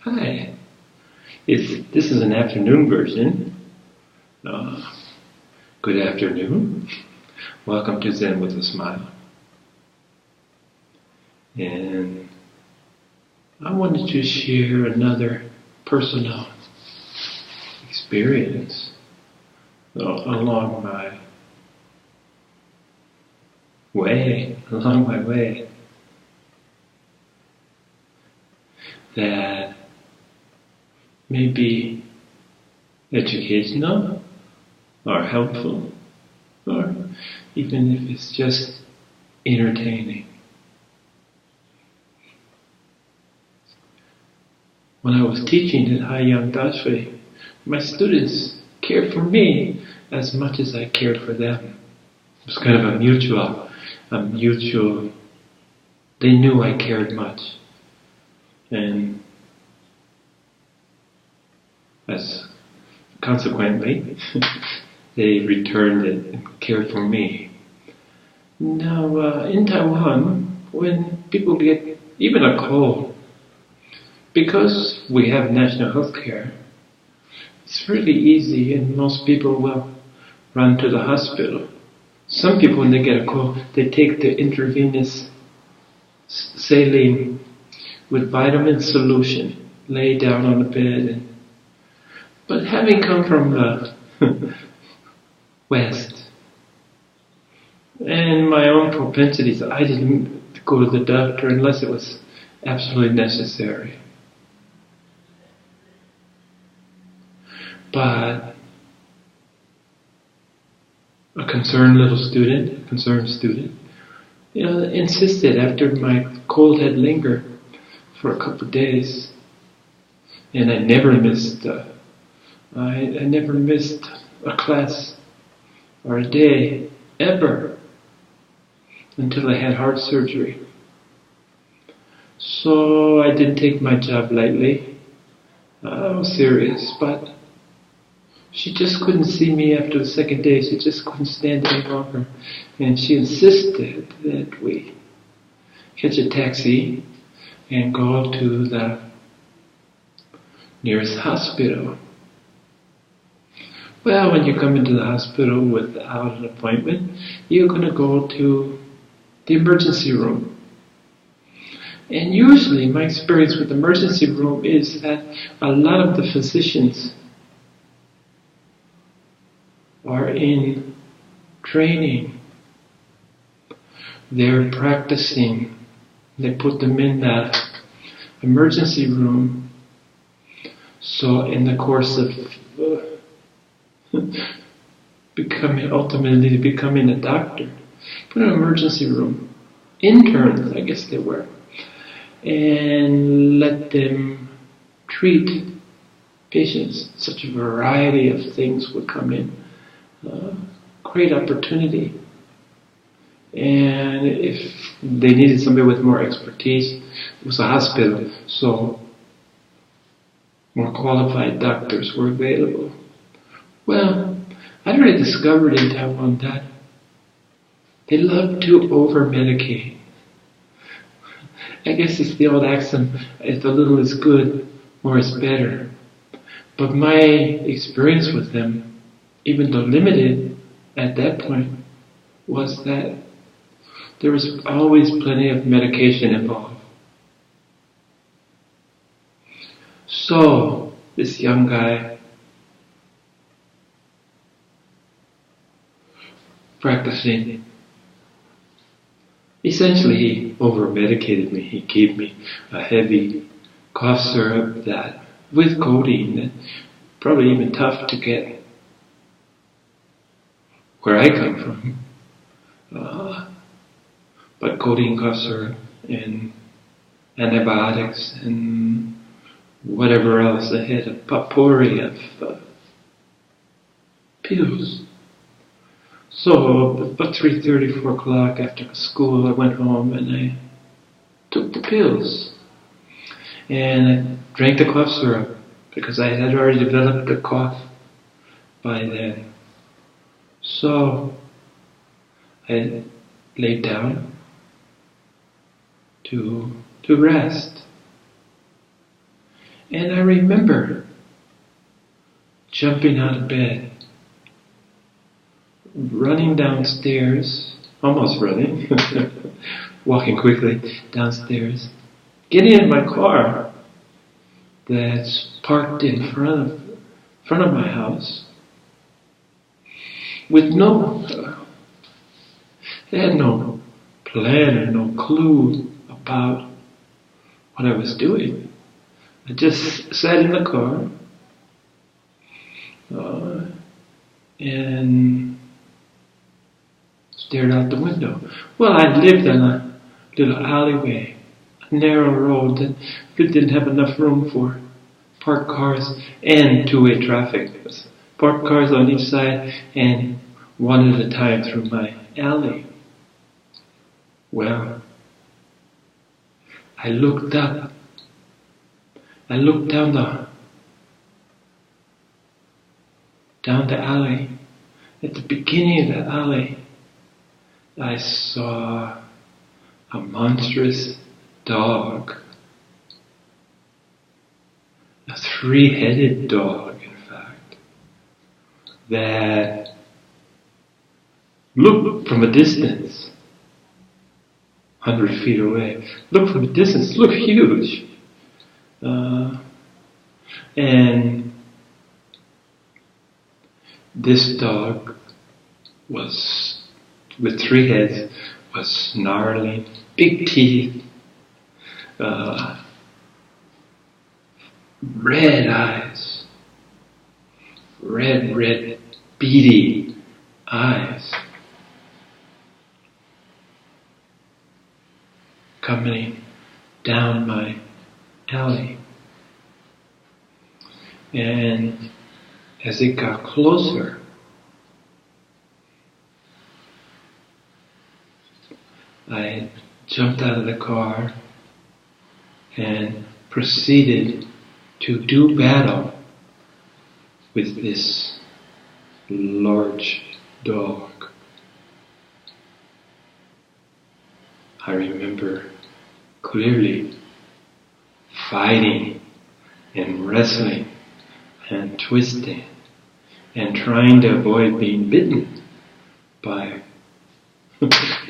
Hi. This is an afternoon version. Uh, Good afternoon. Welcome to Zen with a Smile. And I wanted to share another personal experience along my way, that may be educational or helpful, or even if it's just entertaining. When I was teaching at Hai Yang Dashui, my students cared for me as much as I cared for them. It was kind of a mutual, they knew I cared much. And consequently, they returned it and cared for me. Now, in Taiwan, when people get even a cold, because we have national health care, it's really easy and most people will run to the hospital. Some people, when they get a cold, they take the intravenous saline with vitamin solution, lay down on the bed. But having come from the West, and my own propensities, I didn't go to the doctor unless it was absolutely necessary. But a concerned student, insisted after my cold had lingered for a couple of days, and I never missed a class or a day ever until I had heart surgery. So I didn't take my job lightly. I was serious, but she just couldn't see me after the second day. She just couldn't stand any longer. And she insisted that we catch a taxi and go to the nearest hospital. Well, when you come into the hospital without an appointment, you're going to go to the emergency room. And usually my experience with the emergency room is that a lot of the physicians are in training. They're practicing. They put them in that emergency room. So in the course of ultimately becoming a doctor, put in an emergency room, interns, I guess they were, and let them treat patients. Such a variety of things would come in. Great opportunity. And if they needed somebody with more expertise, it was a hospital, so more qualified doctors were available. Well, I'd already discovered in Taiwan that they love to over-medicate. I guess it's the old axiom, if a little is good, more is better. But my experience with them, even though limited at that point, was that there was always plenty of medication involved. So, this young guy practicing, essentially he over-medicated me. He gave me a heavy cough syrup that, with codeine, that probably even tough to get where I come from. But codeine cough syrup and antibiotics and whatever else. I had a potpourri of pills. So about 3:30, 4 o'clock after school, I went home and I took the pills. And I drank the cough syrup because I had already developed a cough by then. So I laid down to rest. And I remember jumping out of bed, running downstairs, almost running, walking quickly downstairs, getting in my car that's parked in front of my house, with I had no plan or no clue about what I was doing. I just sat in the car and stared out the window. Well, I lived in a little alleyway, a narrow road that didn't have enough room for parked cars and two-way traffic. Parked cars on each side and one at a time through my alley. Well, I looked up. I looked down the alley. At the beginning of the alley, I saw a monstrous dog. A three-headed dog, in fact, that looked from a distance, 100 feet away, looked from a distance, looked huge. And this dog was, with three heads, was snarling, big teeth, red eyes, red, beady eyes, coming down my alley. And as it got closer, I jumped out of the car and proceeded to do battle with this large dog. I remember clearly fighting and wrestling and twisting and trying to avoid being bitten by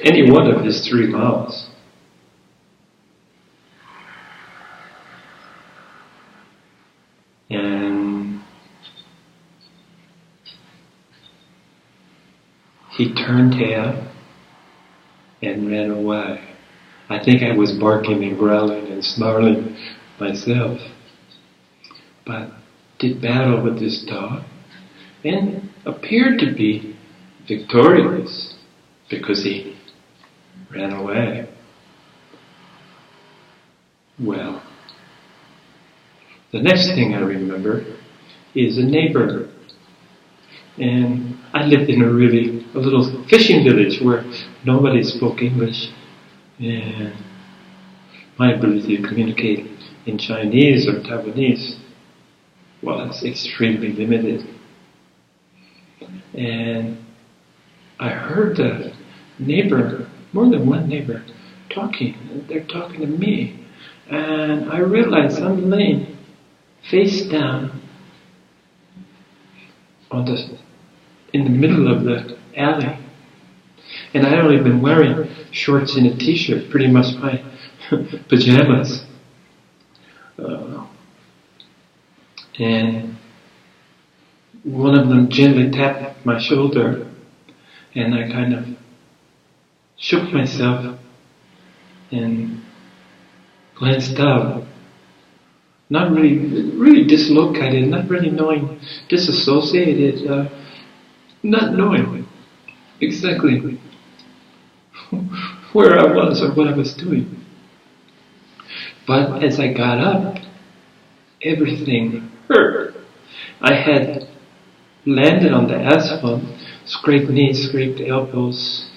any one of his three mouths. And he turned tail and ran away. I think I was barking and growling and snarling myself, but did battle with this dog and appeared to be victorious because he ran away. Well, the next thing I remember is a neighbor. And I lived in a little fishing village where nobody spoke English. And my ability to communicate in Chinese or Taiwanese was extremely limited. And I heard the neighbor, more than one neighbor, talking. They're talking to me. And I realized I'm laying face down in the middle of the alley. And I had only been wearing shorts and a t-shirt, pretty much my pajamas. And one of them gently tapped my shoulder, and I kind of shook myself and glanced up. Not really dislocated, not really knowing, disassociated, not knowing exactly where I was or what I was doing. But as I got up, everything hurt. I had landed on the asphalt, scraped knees, scraped elbows.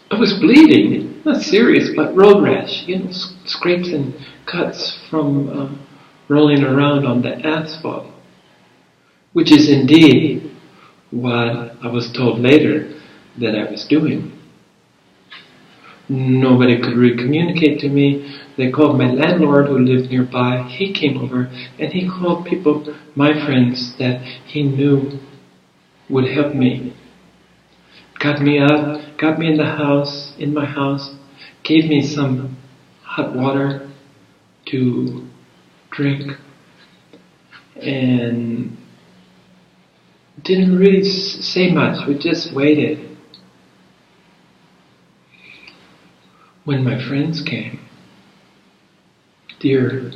I was bleeding, not serious, but road rash, scrapes and cuts from rolling around on the asphalt, which is indeed what I was told later that I was doing. Nobody could really communicate to me. They called my landlord who lived nearby. He came over and he called people, my friends, that he knew would help me. Got me up, got me in my house, gave me some hot water to drink, and didn't really say much. We just waited. When my friends came, dear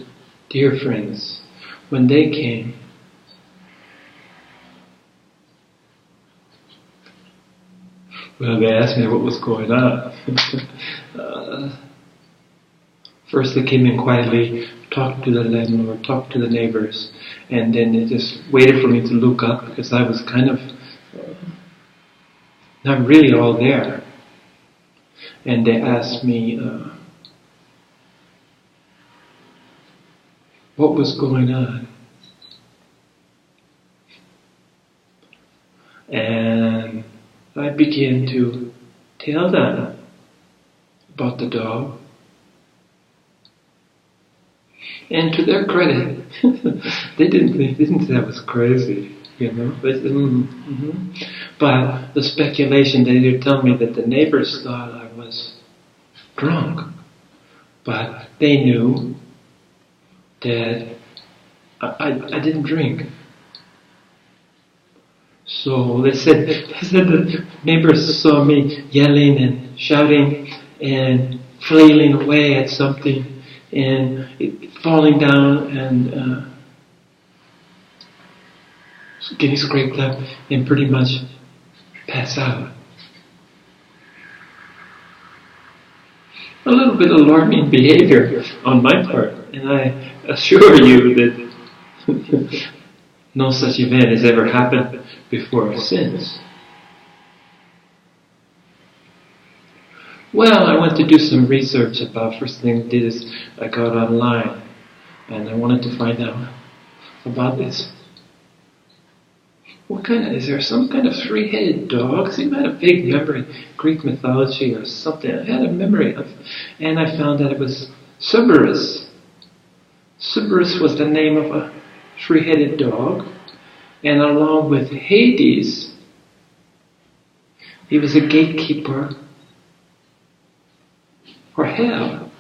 friends, when they came, well, they asked me what was going on. First they came in quietly, talked to the landlord, talked to the neighbors, and then they just waited for me to look up because I was kind of not really all there. And they asked me what was going on. And I began to tell them about the dog. And to their credit, they didn't say I was crazy, you know. But the speculation, they did tell me that the neighbors thought I was drunk, but they knew that I didn't drink. So they said the neighbors saw me yelling and shouting and flailing away at something and falling down and getting scraped up and pretty much pass out. A little bit alarming behavior on my part, and I assure you that no such event has ever happened before or since. Well, I went to do some research about, first thing I did is I got online and I wanted to find out about this. Is there some kind of three-headed dog? See, I had a big memory, Greek mythology or something. I had a memory of, and I found that it was Cerberus. Cerberus was the name of a three-headed dog, and along with Hades, he was a gatekeeper for hell.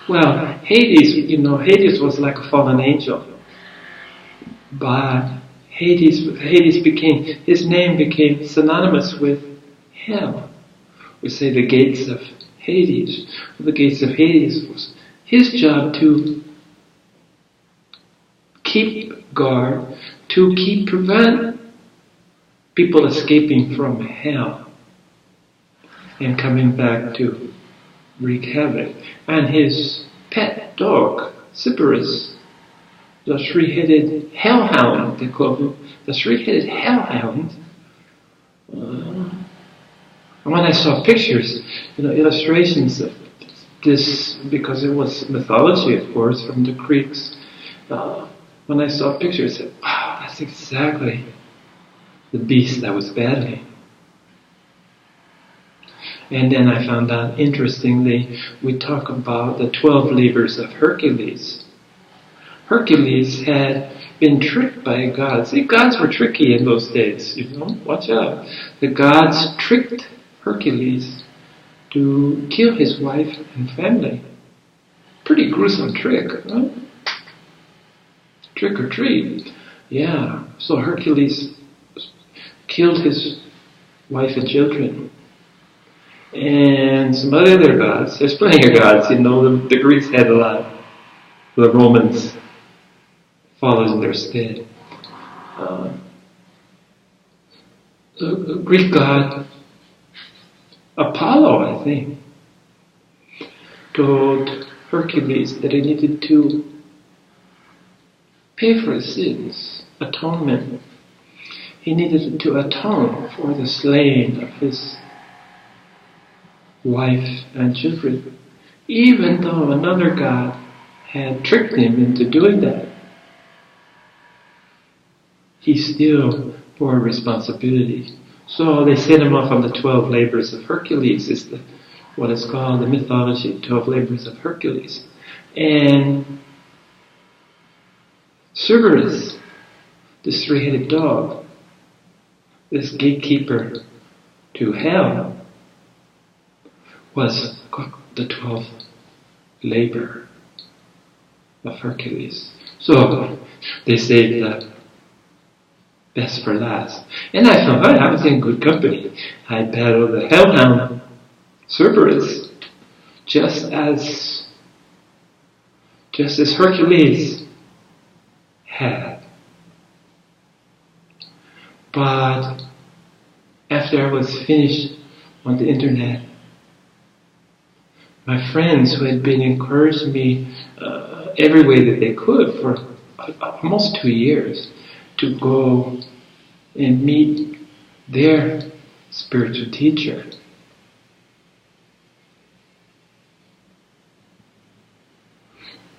Well, Hades was like a fallen angel, but his name became synonymous with hell. We say the gates of Hades. The gates of Hades was his job to keep guard, to prevent people escaping from hell and coming back to wreak havoc. And his pet dog, Cerberus, the three-headed hellhound, they call him, the three-headed hellhound. And when I saw pictures, illustrations of this, because it was mythology, of course, from the Greeks, when I saw pictures, I said, wow, that's exactly the beast I was battling. And then I found out, interestingly, we talk about the 12 labors of Hercules. Hercules had been tricked by gods. See, gods were tricky in those days, watch out. The gods tricked Hercules to kill his wife and family. Pretty gruesome trick, right? Trick or treat. Yeah, so Hercules killed his wife and children. And some other gods, there's plenty of gods, the Greeks had a lot. The Romans followed in their stead. The Greek god Apollo, I think, told Hercules that he needed to pay for his sins, atonement. He needed to atone for the slaying of his wife and children, even though another god had tricked him into doing that. He still bore responsibility. So they sent him off on the 12 labors of Hercules. Is the what is called the mythology, 12 Labors of Hercules. And Cerberus, this three-headed dog, this gatekeeper to hell, was the 12th labor of Hercules. So they saved the best for last. And I thought, I was in good company. I battled the hellhound Cerberus, just as Hercules had. But after I was finished on the internet, my friends who had been encouraging me every way that they could for almost 2 years to go and meet their spiritual teacher.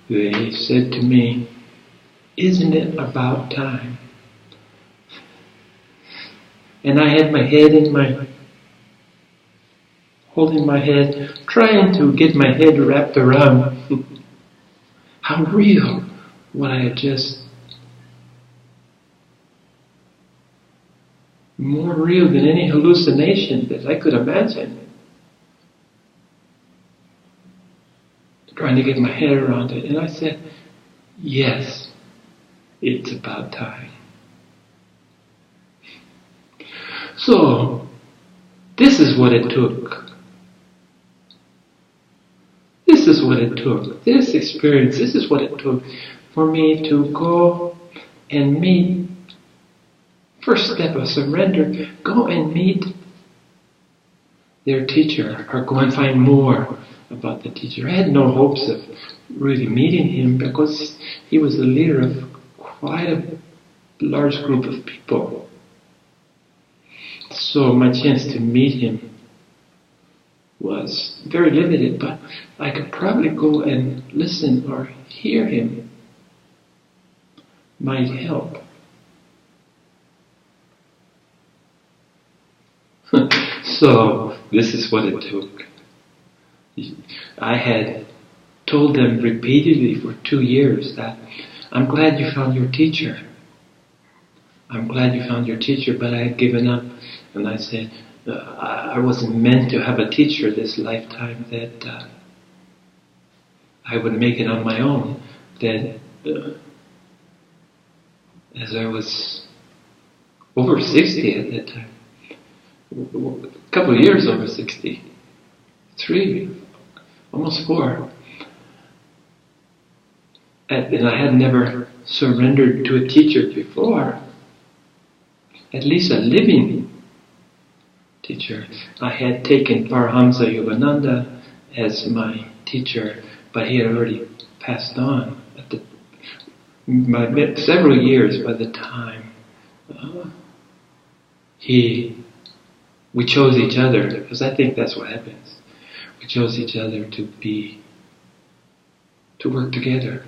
They said to me, "Isn't it about time?" And I had my head holding my head, trying to get my head wrapped around how real what I had just, more real than any hallucination that I could imagine. Trying to get my head around it. And I said, yes, it's about time. So, this is what it took. This is what it took. This experience, this is what it took for me to go and meet. First step of surrender, go and meet their teacher, or go and find more about the teacher. I had no hopes of really meeting him because he was the leader of quite a large group of people. So my chance to meet him was very limited, but I could probably go and listen or hear him. Might help. So this is what it took. I had told them repeatedly for 2 years that I'm glad you found your teacher. I'm glad you found your teacher, but I had given up. And I said, I wasn't meant to have a teacher this lifetime, that I would make it on my own. That as I was over 60 at that time, a couple of years over 60, 3, almost 4. And I had never surrendered to a teacher before, at least a living teacher. I had taken Paramahamsa Yogananda as my teacher, but he had already passed on by several years by the time we chose each other, because I think that's what happens. We chose each other to work together.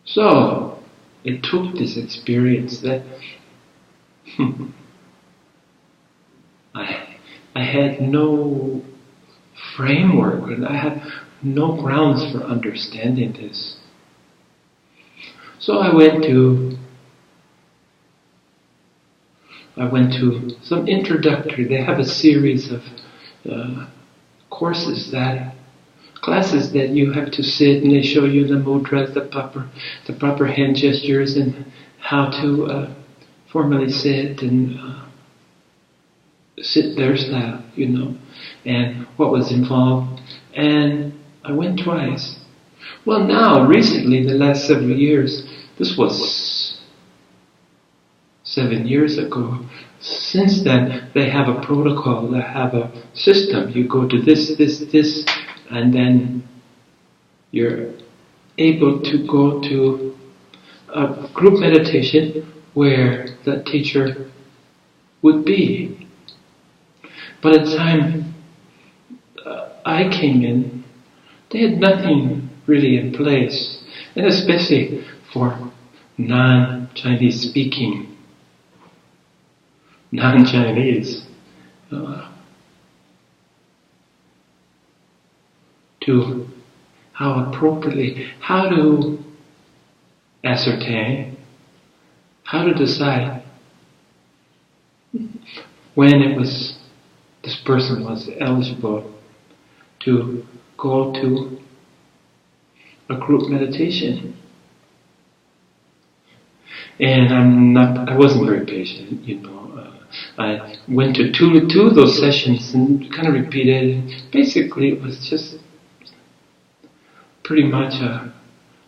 So, it took this experience that I had no framework, and I had no grounds for understanding this. So I went to some introductory. They have a series of classes that you have to sit, and they show you the mudras, the proper hand gestures, and how to formally sit and sit their style, and what was involved. And I went twice. Well, now, recently, the last several years, this was 7 years ago. Since then, they have a protocol, they have a system. You go to this, and then you're able to go to a group meditation where the teacher would be. By the time I came in, they had nothing really in place, and especially for non-Chinese speaking, non-Chinese. to how appropriately, how to ascertain, how to decide when this person was eligible to go to a group meditation. And I wasn't very patient, I went to two of those sessions and kind of repeated. Basically, it was just pretty much a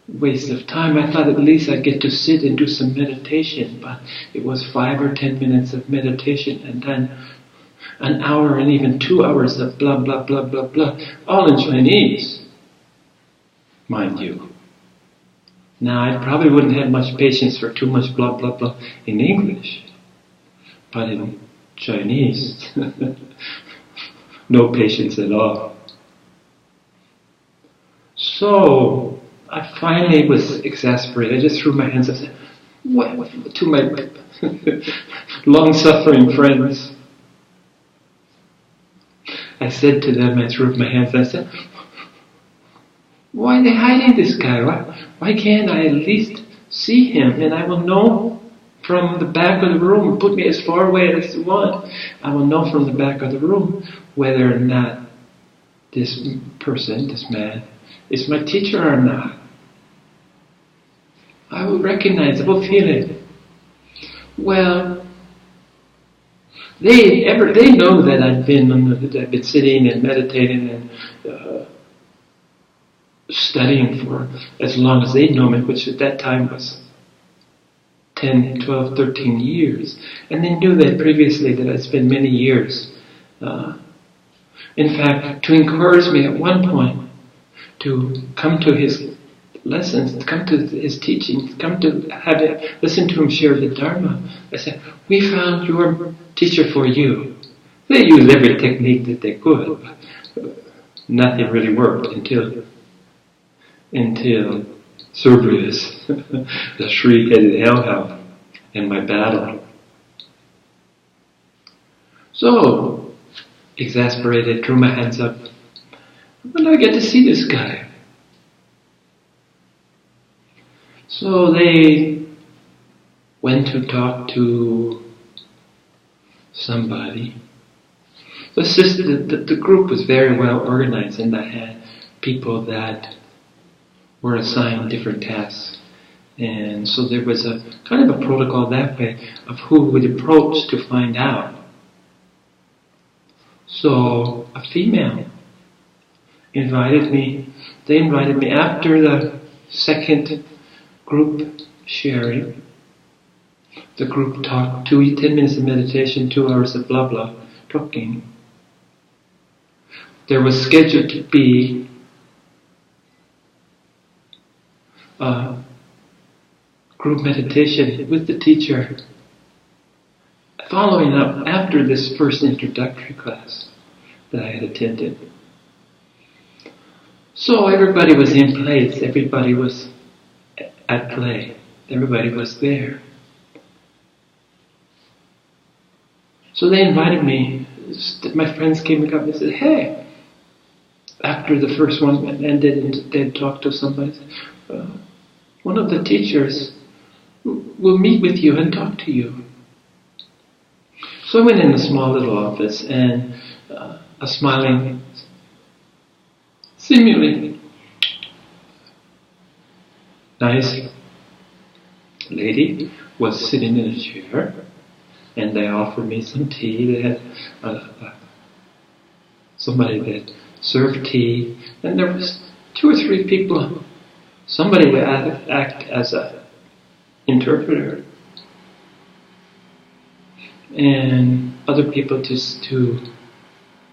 waste of time. I thought at least I'd get to sit and do some meditation, but it was 5 or 10 minutes of meditation and then an hour and even 2 hours of blah, blah, blah, blah, blah, all in Chinese, mind you. Now, I probably wouldn't have much patience for too much blah, blah, blah in English, but in Chinese, no patience at all. So, I finally was exasperated. I just threw my hands up and said, what? To my long-suffering friends. I said to them, I threw up my hands and I said, why are they hiding this guy? Why can't I at least see him and I will know from the back of the room, put me as far away as you want, I will know from the back of the room whether or not this person, this man, is my teacher or not. I will recognize, I will feel it. Well, they know that I've been sitting and meditating and studying for as long as they know me, which at that time was 10, 12, 13 years. And they knew that previously that I'd spent many years. In fact, to encourage me at one point to come to his lessons, to come to his teachings, come to listen to him share the Dharma. I said, we found your teacher for you. They used every technique that they could, but nothing really worked until Cerberus, the shriek-headed hellhound, in my battle. So, exasperated, threw my hands up. When do I get to see this guy? So they went to talk to somebody. The group was very well organized, and I had people that were assigned different tasks. And so there was a kind of a protocol that way of who would approach to find out. So a female they invited me after the second group sharing. The group talked 10 minutes of meditation, 2 hours of blah blah talking. There was scheduled to be group meditation with the teacher following up after this first introductory class that I had attended. So everybody was in place, everybody was at play, everybody was there. So they invited me, my friends came up and said, hey, after the first one ended and they'd talked to somebody, one of the teachers will meet with you and talk to you. So I went in a small little office and a smiling, seemingly nice lady was sitting in a chair, and they offered me some tea. They had somebody that served tea, and there was 2 or 3 people. Somebody would act as a interpreter, and other people just to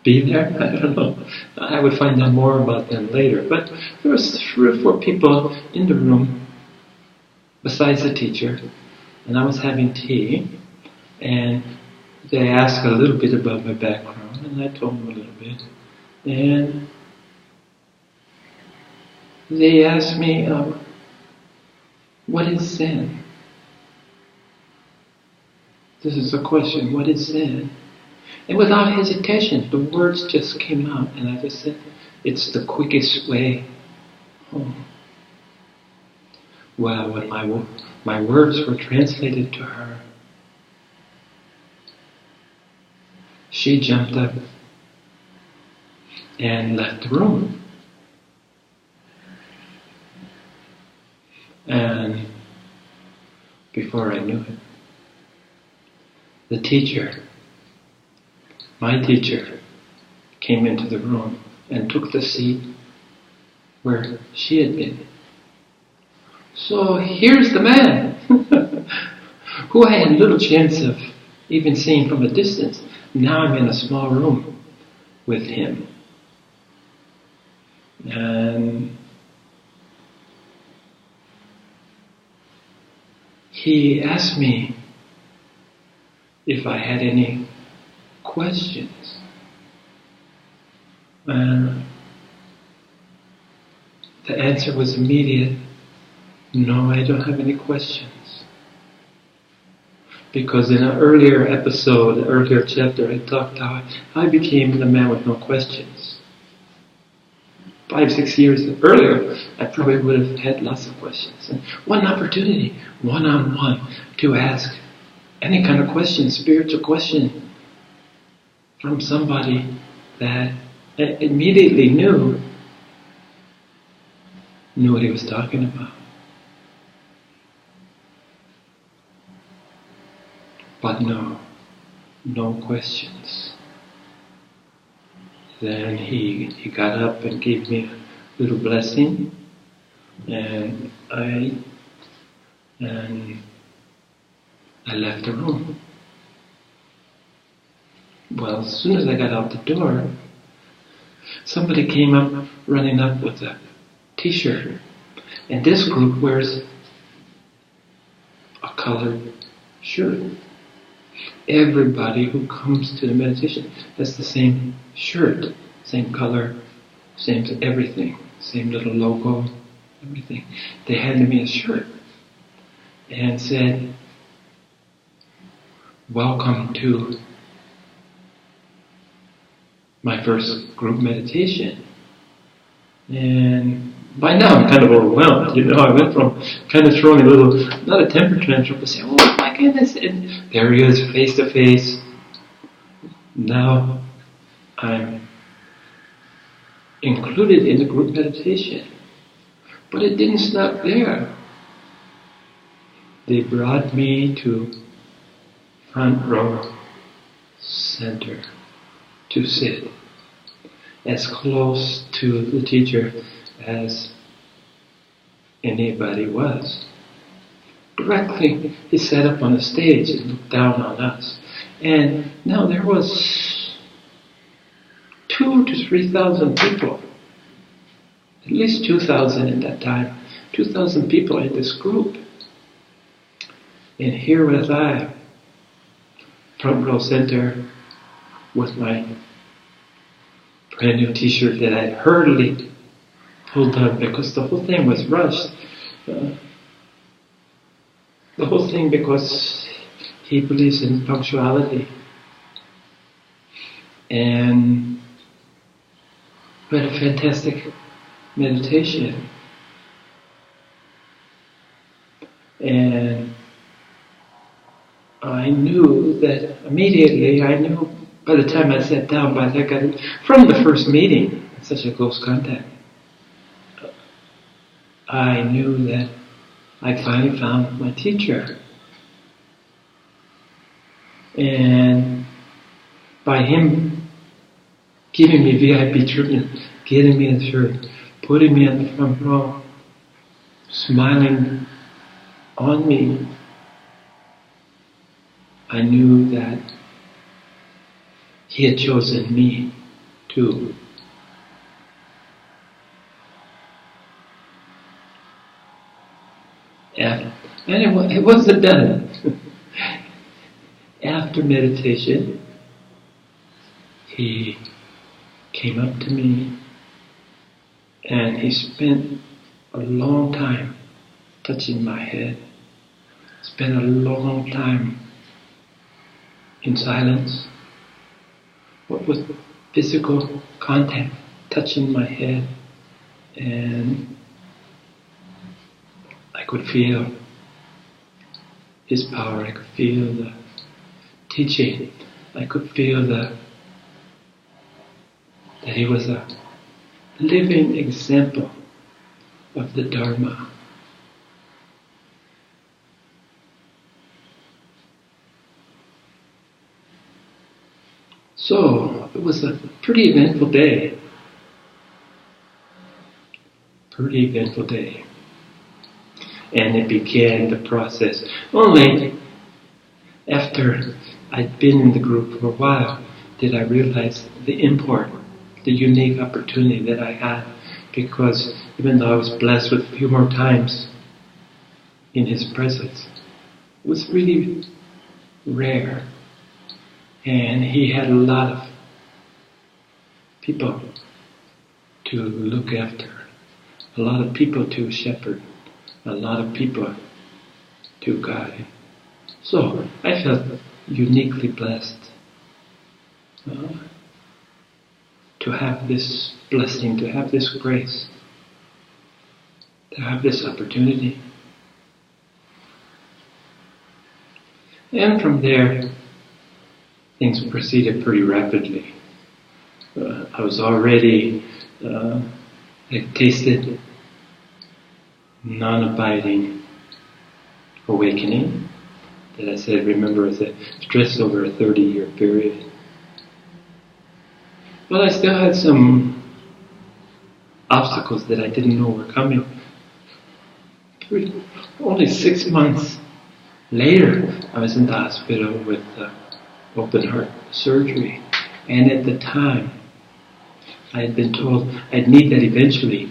be there. I don't know. I would find out more about them later. But there was 3 or 4 people in the room besides the teacher, and I was having tea, and they asked a little bit about my background, and I told them a little bit, and they asked me, what is Zen? This is a question, what is Zen? And without hesitation, the words just came out, and I just said, it's the quickest way home. Well, when my words were translated to her, she jumped up and left the room. And before I knew it, the teacher, my teacher, came into the room and took the seat where she had been. So here's the man who I had little chance of even seeing from a distance. Now I'm in a small room with him. And he asked me if I had any questions. And the answer was immediate. No, I don't have any questions. Because in an earlier episode, earlier chapter, I talked how I became the man with no questions. 5-6 years earlier, I probably would have had lots of questions. And one opportunity, one-on-one, to ask any kind of question, spiritual question, from somebody that immediately knew what he was talking about. But no questions. Then he got up and gave me a little blessing, and I left the room. Well, as soon as I got out the door, somebody came up, running up with a t-shirt. And this group wears a colored shirt. Everybody who comes to the meditation has the same shirt, same color, same everything, same little logo, everything. They handed me a shirt and said, "Welcome to my first group meditation." And by now I'm kind of overwhelmed, I went from kind of throwing a little, not a temper tantrum, but saying, "Oh my goodness," and there he is, face to face. Now I'm included in the group meditation. But it didn't stop there. They brought me to front row center to sit as close to the teacher as anybody was. Directly, he sat up on the stage and looked down on us. And now there was 2,000 to 3,000 people. At least 2,000 at that time. 2,000 people in this group. And here was I, front row center, with my brand new t-shirt that I hurriedly pulled on because the whole thing was rushed. The whole thing because he believes in punctuality. And we had a fantastic meditation. And I knew that immediately, by the time I sat down, from the first meeting, such a close contact, I knew that I finally found my teacher. And by him giving me VIP treatment, getting me a shirt, putting me in the front row, smiling on me, I knew that he had chosen me too. And it wasn't done. After meditation, he came up to me and he spent a long time touching my head. Spent a long time in silence, what was physical contact, touching my head, and I could feel His power. I could feel the teaching. I could feel that He was a living example of the Dharma. So, it was a pretty eventful day. Pretty eventful day. And it began the process. Only after I'd been in the group for a while did I realize the import, the unique opportunity that I had, because even though I was blessed with a few more times in His presence, it was really rare. And He had a lot of people to look after, a lot of people to shepherd, a lot of people to guide. So I felt uniquely blessed to have this blessing, to have this grace, to have this opportunity. And from there, things proceeded pretty rapidly. I was already, I tasted non-abiding awakening that I said, remember, as a stress over a 30-year period. But I still had some obstacles that I didn't know were coming. Only 6 months later, I was in the hospital with open heart surgery. And at the time, I had been told I'd need that eventually,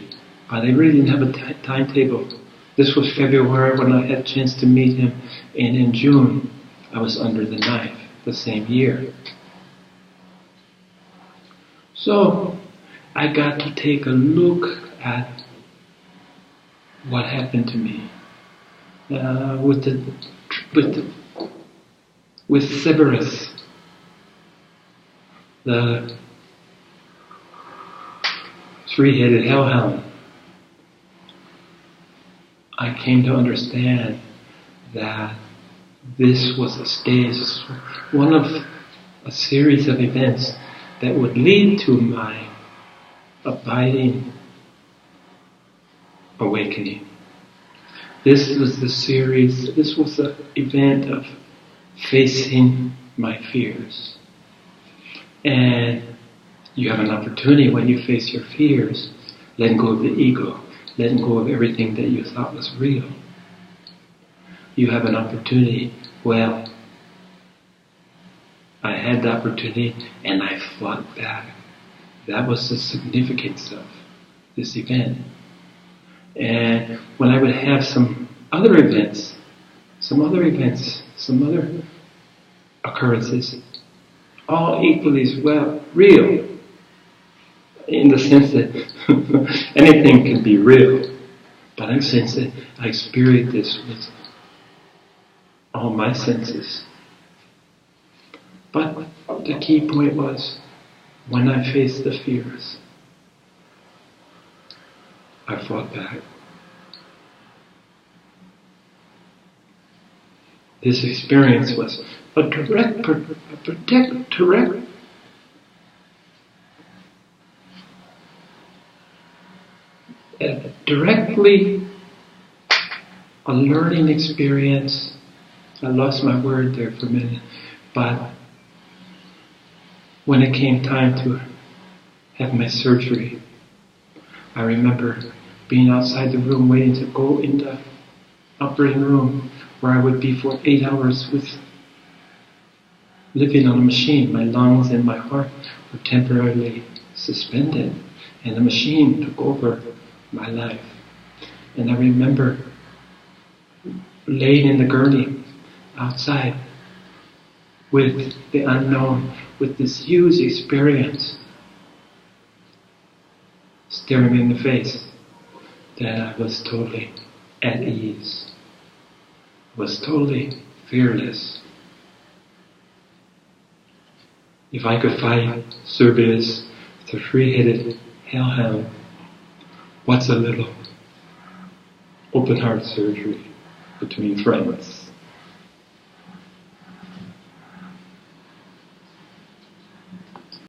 but I really didn't have a timetable. This was February when I had a chance to meet Him, and in June, I was under the knife the same year. So, I got to take a look at what happened to me with Cerberus, the three-headed hellhound. I came to understand that this was a stage, one of a series of events that would lead to my abiding awakening. This was the series, this was the event of facing my fears. And you have an opportunity when you face your fears, letting go of the ego, letting go of everything that you thought was real. You have an opportunity, well, I had the opportunity and I fought back. That was the significance of this event. And when I would have some other events, some other occurrences, all equally as well real, in the sense that anything can be real, but in the sense that I experienced this with all my senses. But the key point was, when I faced the fears, I fought back. This experience was directly a learning experience. I lost my word there for a minute, but when it came time to have my surgery, I remember being outside the room waiting to go in the operating room where I would be for 8 hours with living on a machine. My lungs and my heart were temporarily suspended, and the machine took over my life. And I remember laying in the gurney outside with the unknown, with this huge experience staring me in the face, that I was totally at ease, was totally fearless. If I could fight Serbius with a three-headed hellhound, what's a little open-heart surgery between friends?